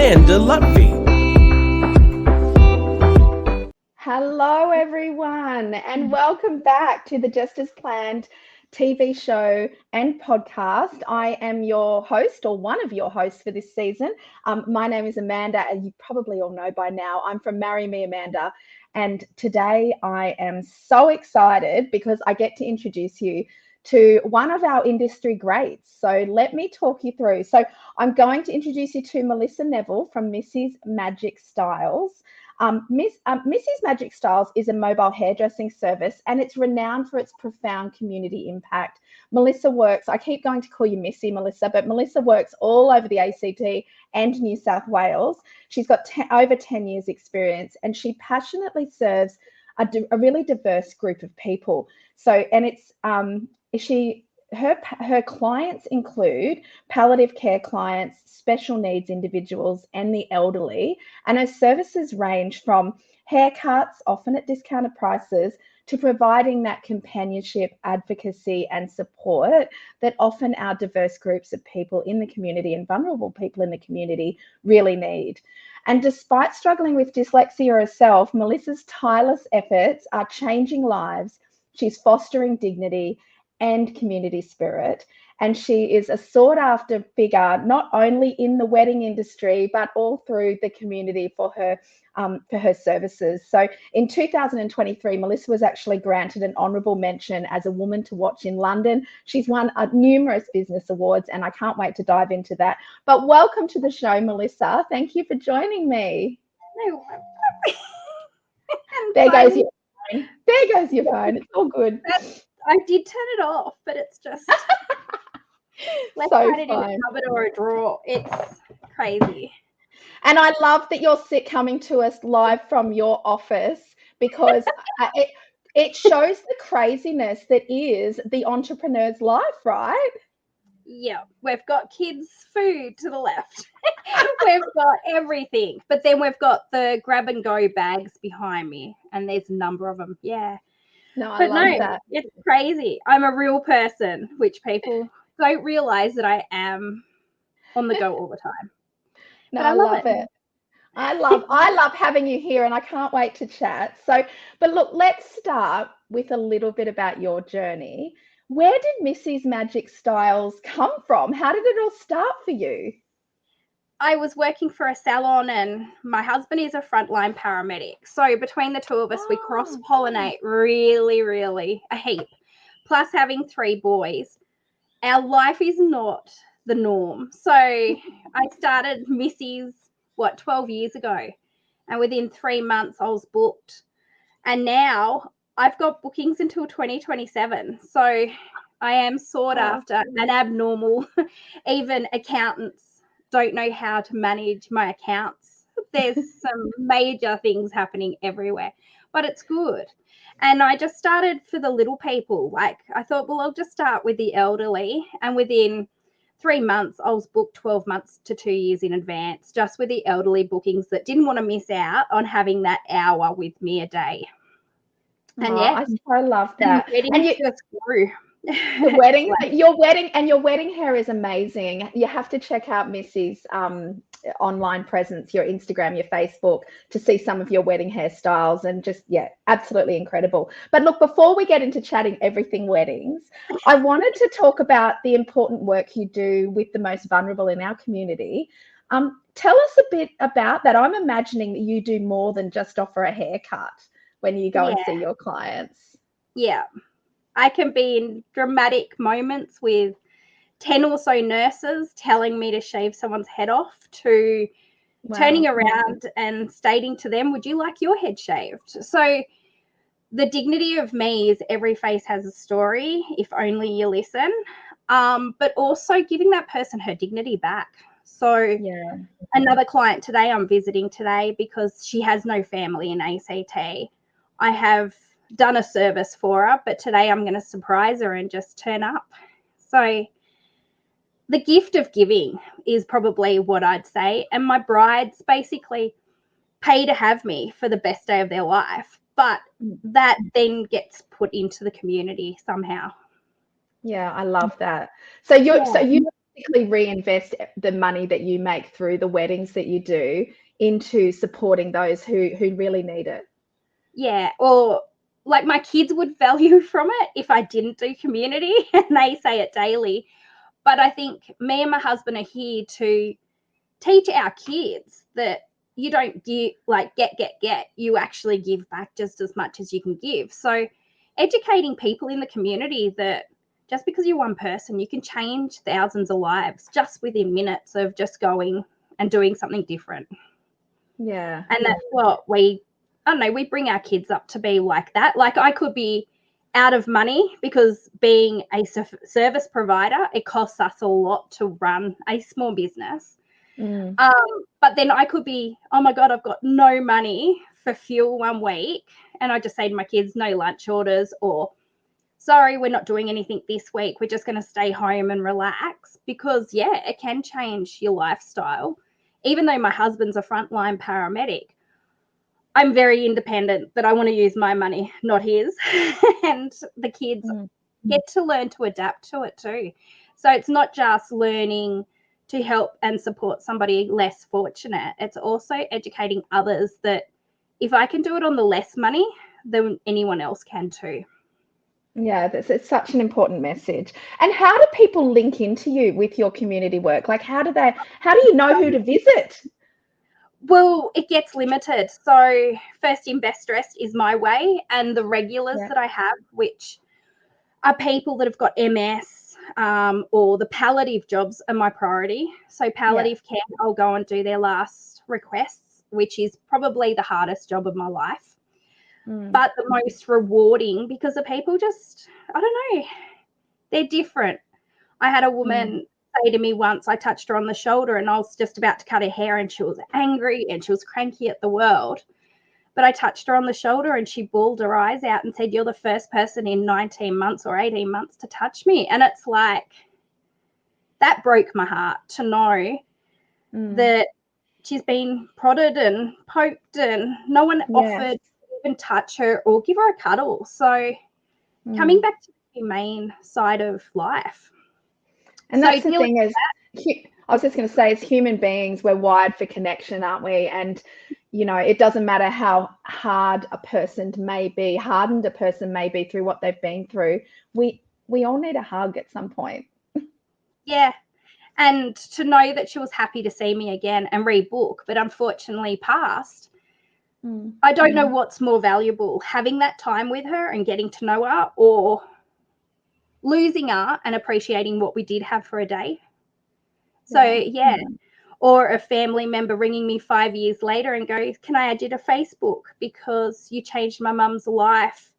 Amanda Lutfi. Hello, everyone, and welcome back to the Just As Planned TV show and podcast. I am your host, or one of your hosts for this season. My name is Amanda, as you probably all know by now. I'm from Marry Me Amanda, and today I am so excited because I get to introduce you to one of our industry greats. So let me talk you through. So I'm going to introduce you to Melissa Neville from Missy's Magic Styles. Missy's Magic Styles is a mobile hairdressing service, and it's renowned for its profound community impact. Melissa works, I keep going to call you Missy, Melissa, but Melissa works all over the ACT and New South Wales. She's got over 10 years experience, and she passionately serves a really diverse group of people. So, and it's her clients include palliative care clients, special needs individuals, and the elderly. And her services range from haircuts, often at discounted prices, to providing that companionship, advocacy, and support that often our diverse groups of people in the community and vulnerable people in the community really need. And despite struggling with dyslexia herself, Melissa's tireless efforts are changing lives. She's fostering dignity and community spirit, and she is a sought after figure not only in the wedding industry but all through the community for her services. So in 2023, Melissa was actually granted an honourable mention as a woman to watch in London. She's won numerous business awards, and I can't wait to dive into that. But welcome to the show, Melissa. Thank you for joining me. There goes your phone. There goes your phone. It's all good. I did turn it off, but it's just let's so hide it in a cupboard or a drawer. It's crazy. And I love that you're coming to us live from your office, because it shows the craziness that is the entrepreneur's life, right? Yeah, we've got kids' food to the left. We've got everything. But then we've got the grab and go bags behind me, and there's a number of them. Yeah. No, I love that. It's crazy. I'm a real person, which people don't realize that I am on the go all the time. No, I love it. I love having you here, and I can't wait to chat. So, but look, let's start with a little bit about your journey. Where did Missy's Magic Styles come from? How did it all start for you? I was working for a salon, and my husband is a frontline paramedic. So between the two of us, we cross-pollinate really, really a heap. Plus having 3 boys, our life is not the norm. So I started Missy's, 12 years ago. And within 3 months, I was booked. And now I've got bookings until 2027. So I am sought after and abnormal. Even accountants don't know how to manage my accounts. There's some major things happening everywhere, but it's good. And I just started for the little people. Like, I thought, well, I'll just start with the elderly. And within 3 months, I was booked 12 months to 2 years in advance, just with the elderly bookings that didn't want to miss out on having that hour with me a day. And I love that. And you just grew. Your wedding hair is amazing. You have to check out Missy's online presence, your Instagram, your Facebook, to see some of your wedding hairstyles, and just, absolutely incredible. But look, before we get into chatting everything weddings, I wanted to talk about the important work you do with the most vulnerable in our community. Tell us a bit about that. I'm imagining that you do more than just offer a haircut when you go and see your clients. Yeah. I can be in dramatic moments with 10 or so nurses telling me to shave someone's head off, to turning around and stating to them, would you like your head shaved? So the dignity of me is every face has a story, if only you listen, but also giving that person her dignity back. So another client today I'm visiting today, because she has no family in ACT. I have done a service for her, but today I'm going to surprise her and just turn up. So the gift of giving is probably what I'd say. And my brides basically pay to have me for the best day of their life, but that then gets put into the community somehow. Yeah, I love that. So you basically reinvest the money that you make through the weddings that you do into supporting those who really need it. Yeah, or like my kids would value from it if I didn't do community, and they say it daily. But I think me and my husband are here to teach our kids that you don't give like get. You actually give back just as much as you can give. So educating people in the community that just because you're one person, you can change thousands of lives just within minutes of just going and doing something different. Yeah. And that's what I don't know, we bring our kids up to be like that. Like I could be out of money because being a service provider, it costs us a lot to run a small business. But then I could be, oh my God, I've got no money for fuel 1 week. And I just say to my kids, no lunch orders, or sorry, we're not doing anything this week. We're just going to stay home and relax, because, yeah, it can change your lifestyle. Even though my husband's a frontline paramedic, I'm very independent, that I want to use my money, not his. And the kids get to learn to adapt to it too. So it's not just learning to help and support somebody less fortunate. It's also educating others that if I can do it on the less money, then anyone else can too. Yeah, it's such an important message. And how do people link into you with your community work? Like, how do you know who to visit? Well, it gets limited. So first in best dressed is my way, and the regulars that I have, which are people that have got MS, or the palliative jobs, are my priority. So palliative care, I'll go and do their last requests, which is probably the hardest job of my life, but the most rewarding, because the people just, I don't know, they're different. I had a woman say to me once, I touched her on the shoulder and I was just about to cut her hair, and she was angry and she was cranky at the world. But I touched her on the shoulder and she bawled her eyes out and said, you're the first person in 19 months or 18 months to touch me. And it's like, that broke my heart to know that she's been prodded and poked and no one offered to even touch her or give her a cuddle. So coming back to the humane side of life. And that's the thing is, I was just going to say, as human beings, we're wired for connection, aren't we? And, you know, it doesn't matter how hardened a person may be through what they've been through. We all need a hug at some point. Yeah. And to know that she was happy to see me again and rebook, but unfortunately passed. I don't know what's more valuable, having that time with her and getting to know her, or losing her and appreciating what we did have for a day. So, or a family member ringing me 5 years later and goes, can I add you to Facebook because you changed my mum's life?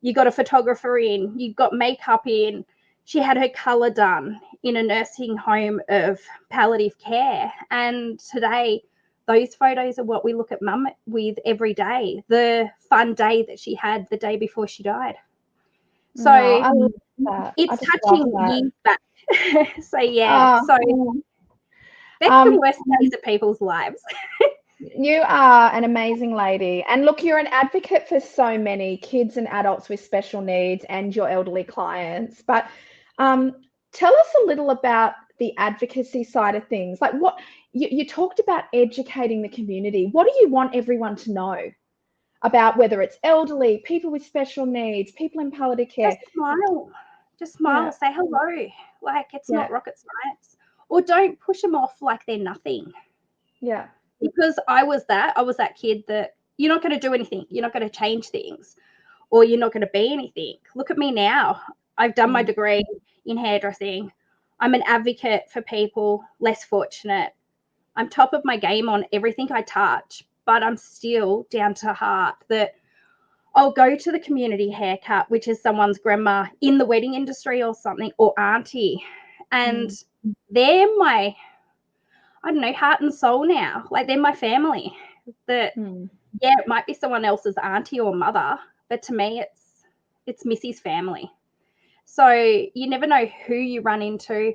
You got a photographer in, you got makeup in. She had her colour done in a nursing home of palliative care. And today, those photos are what we look at mum with every day, the fun day that she had the day before she died. So I love that. it's touching years back. So, best and worst days of people's lives. You are an amazing lady. And look, you're an advocate for so many kids and adults with special needs and your elderly clients. But tell us a little about the advocacy side of things. Like, what you talked about educating the community. What do you want everyone to know about, whether it's elderly, people with special needs, people in palliative care? Just smile, say hello. Like, it's not rocket science. Or don't push them off like they're nothing. Yeah. Because I was that kid that you're not going to do anything. You're not going to change things, or you're not going to be anything. Look at me now. I've done my degree in hairdressing. I'm an advocate for people less fortunate. I'm top of my game on everything I touch, but I'm still down to heart that I'll go to the community haircut, which is someone's grandma in the wedding industry or something, or auntie. And they're my, I don't know, heart and soul now. Like, they're my family. That, it might be someone else's auntie or mother, but to me, it's Missy's family. So you never know who you run into.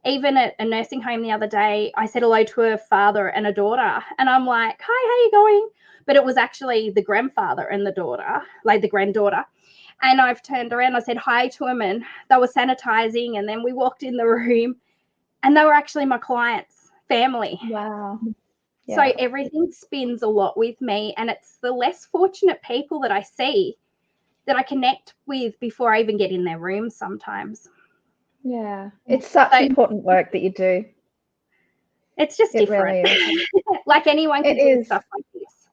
Even at a nursing home the other day, I said hello to a father and a daughter, and I'm like, hi, how you going? But it was actually the grandfather and the daughter, like the granddaughter. And I've turned around, I said hi to him, and they were sanitizing, and then we walked in the room, And they were actually my clients' family. Wow. Yeah. So everything spins a lot with me, and it's the less fortunate people that I see that I connect with before I even get in their room sometimes. Yeah. It's such important work that you do. It's just It different. really is. Like anyone can do stuff like this.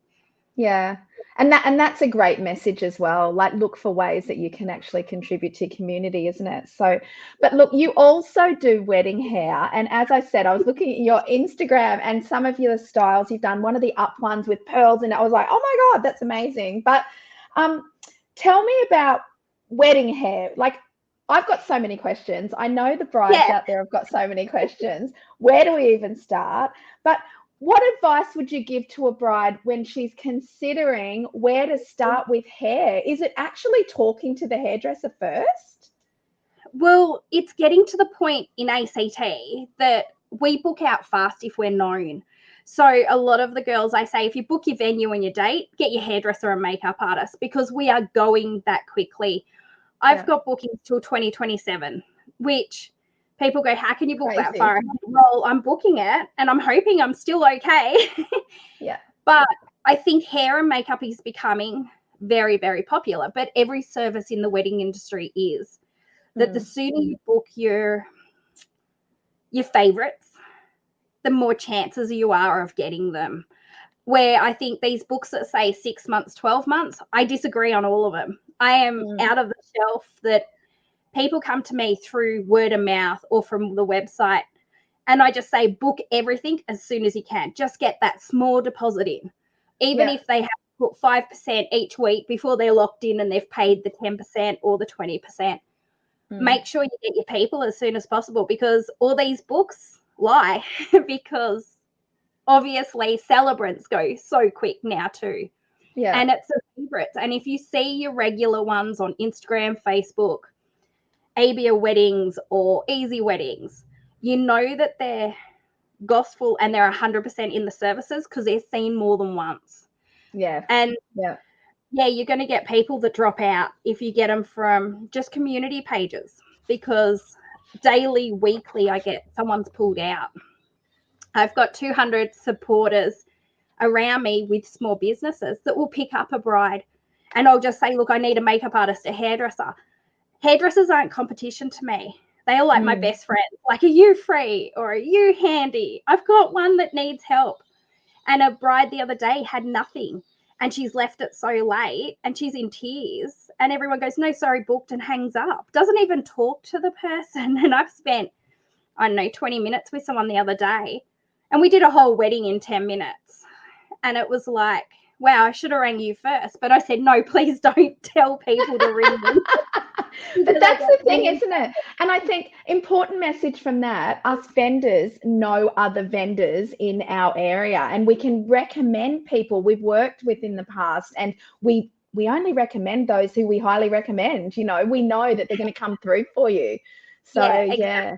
Yeah. And that's a great message as well. Like, look for ways that you can actually contribute to community, isn't it? So, but look, you also do wedding hair. And as I said, I was looking at your Instagram and some of your styles. You've done one of the up ones with pearls, and I was like, oh my God, that's amazing. But tell me about wedding hair. Like, I've got so many questions. I know the brides out there have got so many questions. Where do we even start? But what advice would you give to a bride when she's considering where to start with hair? Is it actually talking to the hairdresser first? Well, it's getting to the point in ACT that we book out fast if we're known. So a lot of the girls, I say, if you book your venue and your date, get your hairdresser and makeup artist, because we are going that quickly. I've got bookings till 2027, which people go, how can you book that far? Well, I'm booking it and I'm hoping I'm still okay. But I think hair and makeup is becoming very, very popular. But every service in the wedding industry is that the sooner you book your favorites, the more chances you are of getting them. Where I think these books that say 6 months, 12 months, I disagree on all of them. I am out of the shelf that people come to me through word of mouth or from the website, and I just say book everything as soon as you can. Just get that small deposit in. Even if they have to put 5% each week before they're locked in and they've paid the 10% or the 20%. Make sure you get your people as soon as possible, because all these books lie because obviously celebrants go so quick now too. And it's the favorites. And if you see your regular ones on Instagram, Facebook, Abia Weddings or Easy Weddings, you know that they're gospel and they're 100% in the services because they're seen more than once. And you're going to get people that drop out if you get them from just community pages, because daily, weekly, I get someone's pulled out. I've got 200 supporters around me with small businesses that will pick up a bride, and I'll just say, look, I need a makeup artist, a hairdresser. Hairdressers aren't competition to me. They are like my best friends. Like, are you free or are you handy? I've got one that needs help. And a bride the other day had nothing, and she's left it so late and she's in tears, and everyone goes, no, sorry, booked, and hangs up. Doesn't even talk to the person. And I've spent, I don't know, 20 minutes with someone the other day, and we did a whole wedding in 10 minutes. And it was like, wow, I should have rang you first. But I said, no, please don't tell people to ring me. But that's the thing, isn't it? And I think important message from that, us vendors know other vendors in our area, and we can recommend people we've worked with in the past, and we only recommend those who we highly recommend. You know, we know that they're going to come through for you. So exactly.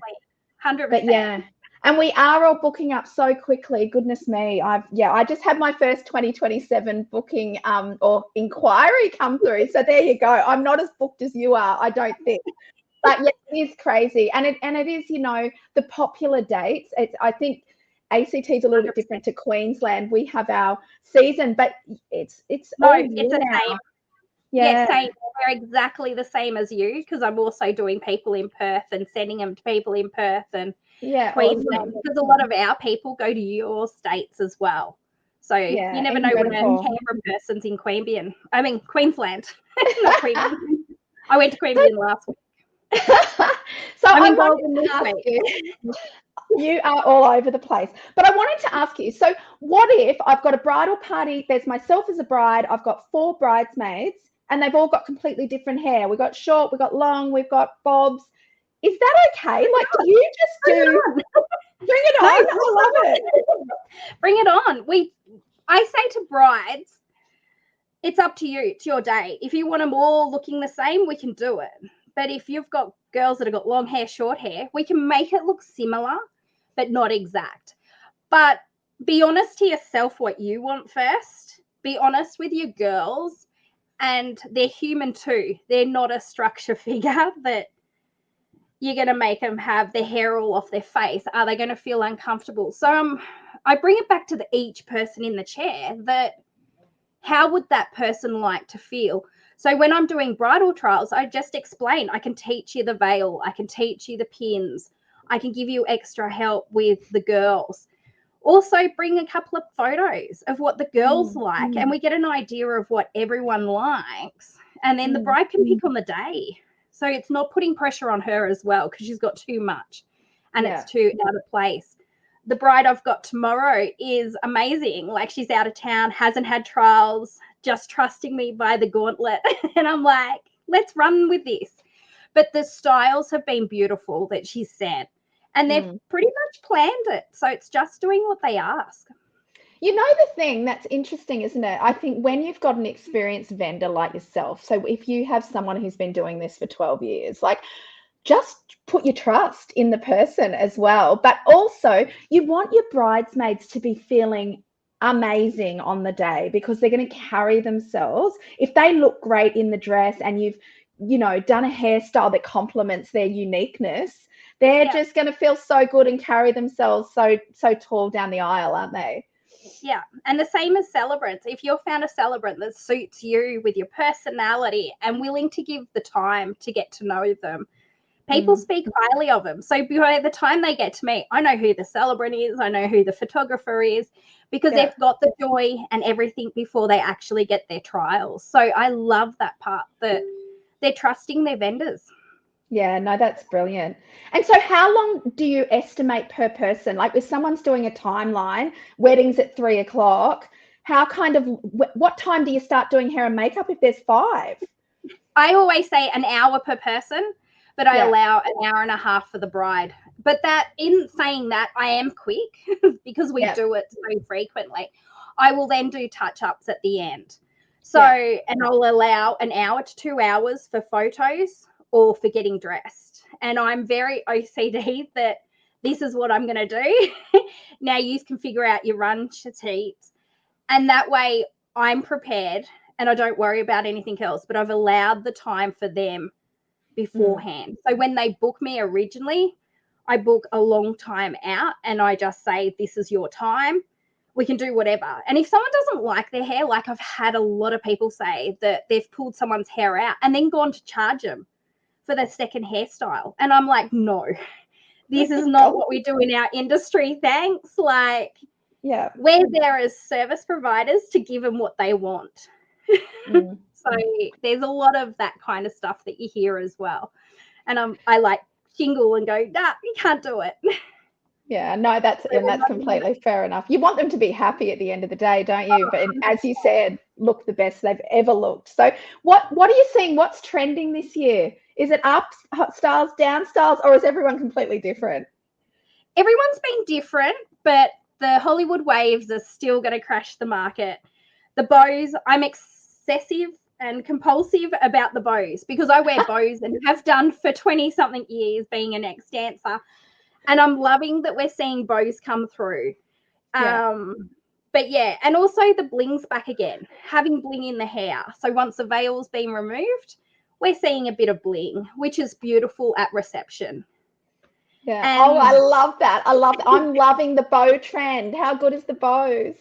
100%. But and we are all booking up so quickly. Goodness me. I just had my first 2027 booking or inquiry come through. So there you go. I'm not as booked as you are, I don't think. But yeah, it is crazy. And it is, you know, the popular dates. I think ACT is a little bit different to Queensland. We have our season, but it's all year the now. same. Yeah, same. We're exactly the same as you, because I'm also doing people in Perth and sending them to people in Perth and Queensland, because a lot of our people go to your states as well. So you never know when a Canberra person's in Queensland. Not Queensland. I went to Queensland last week. So I wanted to ask you are all over the place. But I wanted to ask you, so what if I've got a bridal party, there's myself as a bride, I've got 4 bridesmaids, and they've all got completely different hair. We've got short, we've got long, we've got bobs. Is that okay? Like, do you just bring it on? I love it. Bring it on. I say to brides, it's up to you. It's your day. If you want them all looking the same, we can do it. But if you've got girls that have got long hair, short hair, we can make it look similar, but not exact. But be honest to yourself what you want first. Be honest with your girls, and they're human too. They're not a structure figure that you're going to make them have their hair all off their face? Are they going to feel uncomfortable? So I bring it back to each person in the chair, that how would that person like to feel? So when I'm doing bridal trials, I just explain, I can teach you the veil, I can teach you the pins, I can give you extra help with the girls. Also bring a couple of photos of what the girls like, and we get an idea of what everyone likes. And then the bride can pick on the day. So it's not putting pressure on her as well, because she's got too much and it's too out of place. The bride I've got tomorrow is amazing. Like, she's out of town, hasn't had trials, just trusting me by the gauntlet. And I'm like, let's run with this. But the styles have been beautiful that she's sent, and they've pretty much planned it. So it's just doing what they ask. You know, the thing that's interesting, isn't it? I think when you've got an experienced vendor like yourself, so if you have someone who's been doing this for 12 years, like, just put your trust in the person as well. But also, you want your bridesmaids to be feeling amazing on the day, because they're going to carry themselves. If they look great in the dress and you've, done a hairstyle that complements their uniqueness, they're just going to feel so good and carry themselves so tall down the aisle, aren't they? Yeah, and the same as celebrants. If you've found a celebrant that suits you with your personality and willing to give the time to get to know them, people speak highly of them. So by the time they get to me, I know who the celebrant is, I know who the photographer is, because they've got the joy and everything before they actually get their trials. So I love that part, that they're trusting their vendors. Yeah, no, that's brilliant. And so how long do you estimate per person? Like, if someone's doing a timeline, weddings at 3:00, what time do you start doing hair and makeup if there's 5? I always say an hour per person, but I allow an hour and a half for the bride. But that, in saying that, I am quick because we do it so frequently. I will then do touch-ups at the end. So, and I'll allow an hour to 2 hours for photos or for getting dressed. And I'm very OCD that this is what I'm going to do. Now you can figure out your run sheets. And that way I'm prepared and I don't worry about anything else, but I've allowed the time for them beforehand. So when they book me originally, I book a long time out and I just say, this is your time. We can do whatever. And if someone doesn't like their hair, like, I've had a lot of people say that they've pulled someone's hair out and then gone to charge them for their second hairstyle. And I'm like, no, this is not what we do in our industry. Thanks. Like, we're there as service providers to give them what they want. So there's a lot of that kind of stuff that you hear as well. And I like jingle and go, nah, you can't do it. Yeah, no, that's completely fair enough. You want them to be happy at the end of the day, don't you? But as you said, look the best they've ever looked. So what are you seeing? What's trending this year? Is it up styles, down styles, or is everyone completely different? Everyone's been different, but the Hollywood waves are still going to crash the market. The bows, I'm excessive and compulsive about the bows because I wear bows and have done for 20-something years being an ex-dancer. And I'm loving that we're seeing bows come through. But yeah, and also the bling's back again, having bling in the hair. So once the veil's been removed, we're seeing a bit of bling, which is beautiful at reception. Yeah. I love that. I'm loving the bow trend. How good is the bows?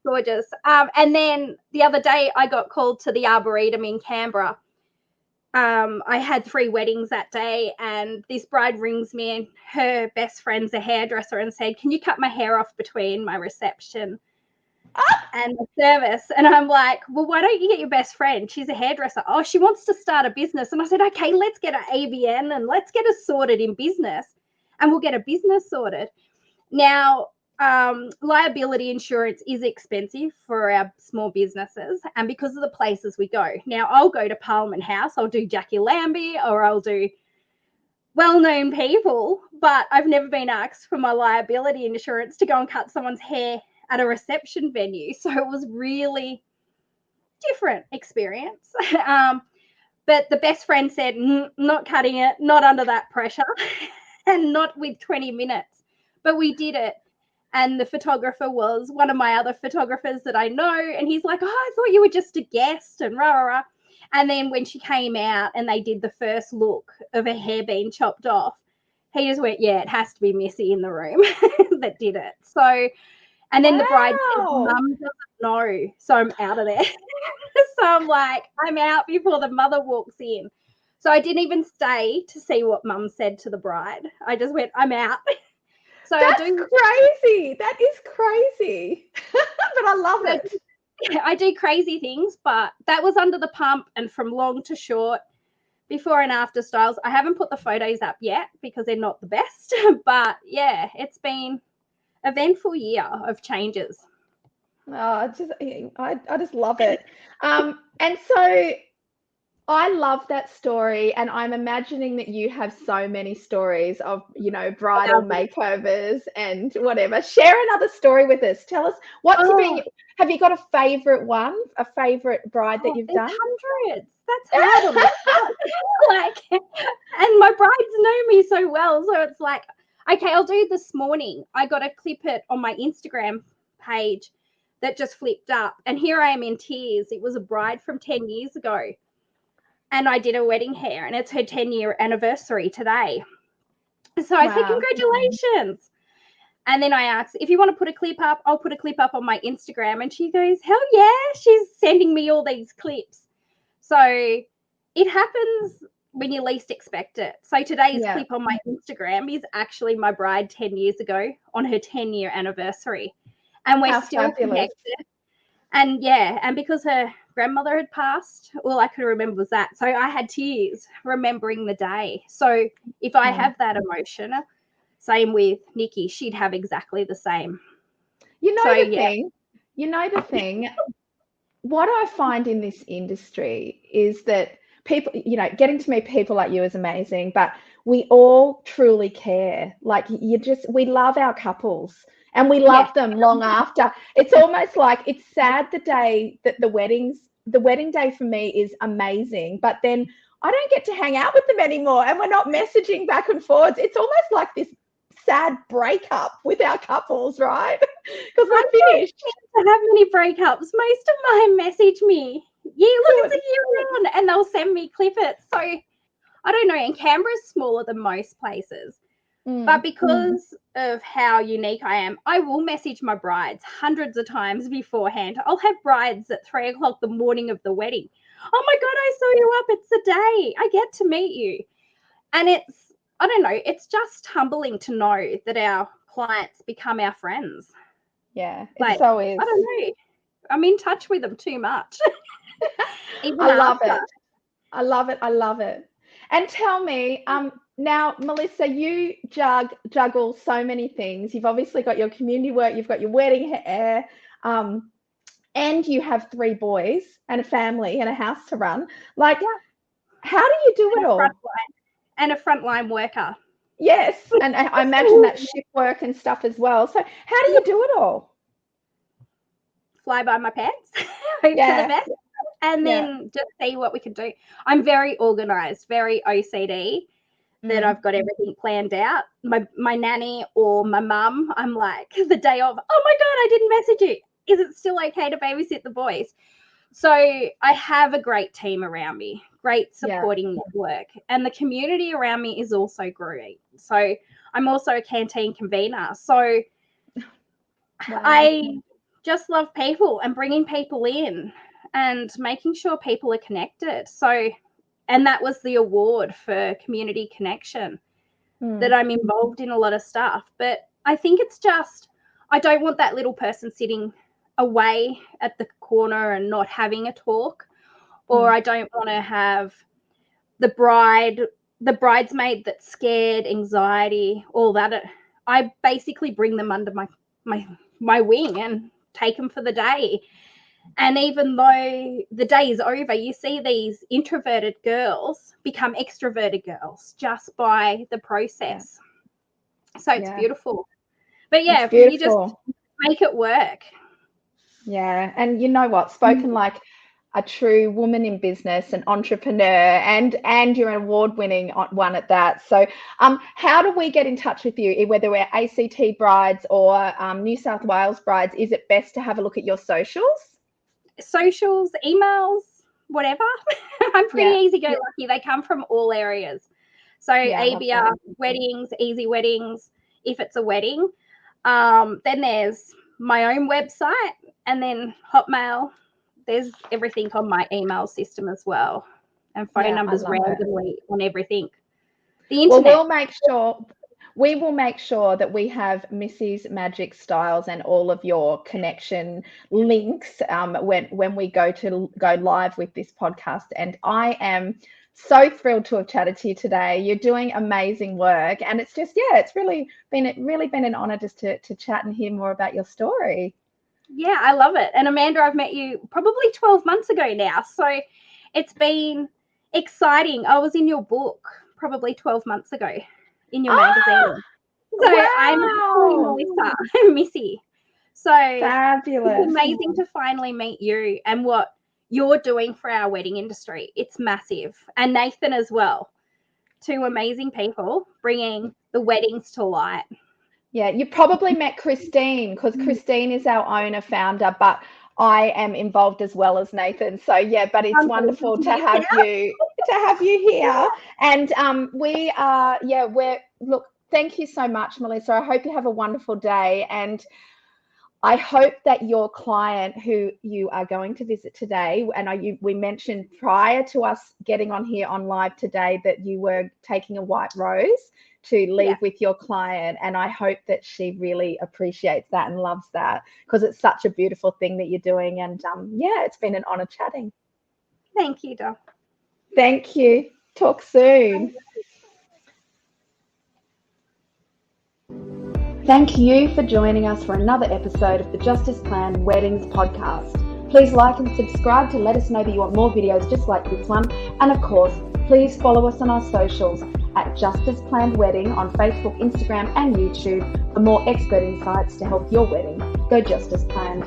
Gorgeous. And then the other day I got called to the Arboretum in Canberra. I had 3 weddings that day, and this bride rings me and her best friend's a hairdresser and said, can you cut my hair off between my reception and the service? And I'm like, well, why don't you get your best friend? She's a hairdresser. Oh, she wants to start a business. And I said, okay, let's get an ABN and let's get us sorted in business, and we'll get a business sorted. Now, liability insurance is expensive for our small businesses, and because of the places we go. Now, I'll go to Parliament House, I'll do Jackie Lambie, or I'll do well-known people, but I've never been asked for my liability insurance to go and cut someone's hair at a reception venue. So it was really different experience. But the best friend said, not cutting it, not under that pressure, and not with 20 minutes. But we did it. And the photographer was one of my other photographers that I know. And he's like, oh, I thought you were just a guest and rah, rah, rah. And then when she came out and they did the first look of her hair being chopped off, he just went, yeah, it has to be Missy in the room that did it. So, and then the bride said, Mum doesn't know, so I'm out of there. So I'm like, I'm out before the mother walks in. So I didn't even stay to see what Mum said to the bride. I just went, I'm out. So that's crazy. That is crazy. But I love it. I do crazy things, but that was under the pump and from long to short, before and after styles. I haven't put the photos up yet because they're not the best, but yeah, it's been an eventful year of changes. I just love it. And so I love that story, and I'm imagining that you have so many stories of, bridal makeovers and whatever. Share another story with us. Tell us have you got a favorite one, a favorite bride that you've done? Hundreds. That's hard. And my brides know me so well, so it's like, okay, I'll do this morning. I got to clip it on my Instagram page that just flipped up, and here I am in tears. It was a bride from 10 years ago. And I did a wedding hair, and it's her 10-year anniversary today. So I said, congratulations. And then I asked, if you want to put a clip up, I'll put a clip up on my Instagram. And she goes, hell yeah. She's sending me all these clips. So it happens when you least expect it. So today's clip on my Instagram is actually my bride 10 years ago on her 10-year anniversary. And we're still connected. And and because her grandmother had passed, all I could remember was that. So I had tears remembering the day. So if I have that emotion, same with Nikki, she'd have exactly the same. You know the thing, what I find in this industry is that people, getting to meet people like you is amazing, but we all truly care. Like we love our couples. And we love them long after. It's almost like it's sad the day that the wedding day for me is amazing, but then I don't get to hang out with them anymore and we're not messaging back and forwards. It's almost like this sad breakup with our couples, right? Because we're finished. I don't have many breakups. Most of mine message me. Yeah, look, it's a year on, and they'll send me clippets. So I don't know. And Canberra's smaller than most places. But because of how unique I am, I will message my brides hundreds of times beforehand. I'll have brides at 3 o'clock the morning of the wedding. Oh my God, I saw you up. It's the day. I get to meet you. And I don't know, it's just humbling to know that our clients become our friends. Yeah, it so is. I don't know. I'm in touch with them too much. I love it. I love it. I love it. And tell me, now, Melissa, you juggle so many things. You've obviously got your community work, you've got your wedding hair, and you have 3 boys and a family and a house to run. Like, how do you do it all? And a frontline worker. Yes, and I imagine that shift work and stuff as well. So how do you do it all? Fly by my pants, hope for the best, and then just see what we can do. I'm very organised, very OCD, that I've got everything planned out. My nanny or my mum, I'm like, the day of, oh my God, I didn't message you. Is it still okay to babysit the boys? So I have a great team around me, great supporting network, and the community around me is also great. So I'm also a canteen convener. So I just love people and bringing people in and making sure people are connected. So, and that was the award for community connection, that I'm involved in a lot of stuff. But I think it's just, I don't want that little person sitting away at the corner and not having a talk, or I don't want to have the bridesmaid that's scared, anxiety, all that. I basically bring them under my wing and take them for the day. And even though the day is over, you see these introverted girls become extroverted girls just by the process. So it's beautiful. But you just make it work. Yeah. And you know what? Spoken like a true woman in business, an entrepreneur, and you're an award-winning one at that. So how do we get in touch with you, whether we're ACT brides or New South Wales brides? Is it best to have a look at your socials? Socials, emails, whatever. I'm pretty easy-go-lucky. They come from all areas. So ABR, weddings, easy weddings, if it's a wedding. Then there's my own website, and then Hotmail. There's everything on my email system as well, and phone numbers randomly on everything. The internet. Well, we will make sure that we have Missy's Magic Styles and all of your connection links when we go live with this podcast. And I am so thrilled to have chatted to you today. You're doing amazing work, and it's just it's really been an honor just to chat and hear more about your story. Yeah, I love it. And Amanda, I've met you probably 12 months ago now, so it's been exciting. I was in your book probably 12 months ago in your magazine. So I'm Melissa Missy. So fabulous. It's amazing to finally meet you and what you're doing for our wedding industry. It's massive. And Nathan as well. Two amazing people bringing the weddings to light. Yeah, you probably met Christine, because Christine is our owner, founder, but I am involved as well as Nathan. So but it's wonderful to have you here. And thank you so much, Melissa. I hope you have a wonderful day, and I hope that your client who you are going to visit today, and we mentioned prior to us getting on here on live today that you were taking a white rose to leave with your client, and I hope that she really appreciates that and loves that, because it's such a beautiful thing that you're doing. And it's been an honor chatting. Thank you, Doc. Thank you. Talk soon. Thank you for joining us for another episode of the Justice Planned Weddings podcast. Please like and subscribe to let us know that you want more videos just like this one. And of course, please follow us on our socials at Justice Planned Wedding on Facebook, Instagram, and YouTube for more expert insights to help your wedding go just as planned.